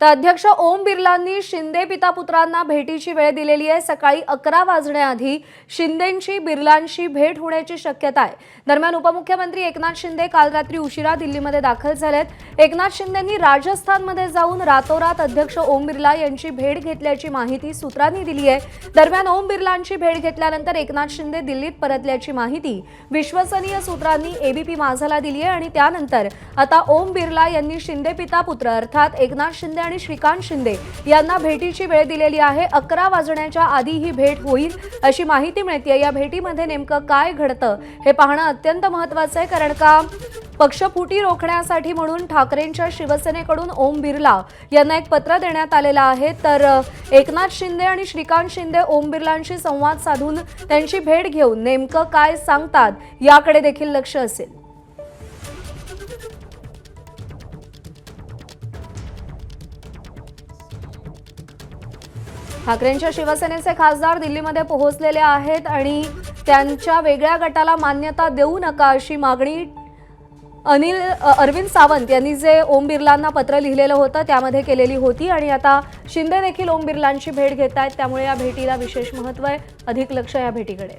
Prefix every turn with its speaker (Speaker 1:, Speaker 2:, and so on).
Speaker 1: तर अध्यक्ष ओम बिर्लांनी शिंदे पिता पुत्रांना भेटीची वेळ दिलेली आहे। सकाळी 11 वाजण्याआधी शिंदेंची बिर्लांशी भेट होण्याची शक्यता आहे। दरम्यान उपमुख्यमंत्री एकनाथ शिंदे काल रात्री उशिरा दिल्लीमध्ये दाखल झालेत। एकनाथ शिंदेंनी राजस्थानमध्ये जाऊन रातोरात अध्यक्ष ओम बिर्ला यांची भेट घेतल्याची माहिती सूत्रांनी दिली आहे। दरम्यान ओम बिर्लांची भेट घेतल्यानंतर एकनाथ शिंदे दिल्लीत परतल्याची माहिती विश्वसनीय सूत्रांनी एबीपी माझाला दिली आहे आणि त्यानंतर आता ओम बिर्ला यांनी शिंदे पिता पुत्र अर्थात एकनाथ शिंदे आणि श्रीकांत शिंदे यांना भेटीची वेळ दिलेली आहे। 11 वाजण्याच्या आधी ही भेट होईल अशी माहिती मिळते। या भेटीमध्ये नेमकं काय घडतं हे पाहणं अत्यंत महत्त्वाचं आहे, कारण का पक्षफुटी रोखण्यासाठी म्हणून ठाकरेंच्या शिवसेनेकडून ओम बिर्ला यांना एक पत्र देण्यात आलेलं आहे। तर एकनाथ शिंदे आणि श्रीकांत शिंदे ओम बिर्लांशी संवाद साधून त्यांची भेट घेऊन नेमकं काय सांगतात याकडे देखील लक्ष असेल। ठाकरेंच्या शिवसेनेचे खासदार दिल्लीमध्ये पोहोचलेले आहेत आणि त्यांच्या वेगळ्या गटाला मान्यता देऊ नका अशी मागणी अरविंद सावंत यांनी जे ओम बिर्लांना पत्र लिहिलेलं होतं त्यामध्ये केलेली होती आणि आता शिंदे देखील ओम बिर्लांची भेट घेत आहेत, त्यामुळे या भेटीला विशेष महत्त्व आहे। अधिक लक्ष या भेटीकडे।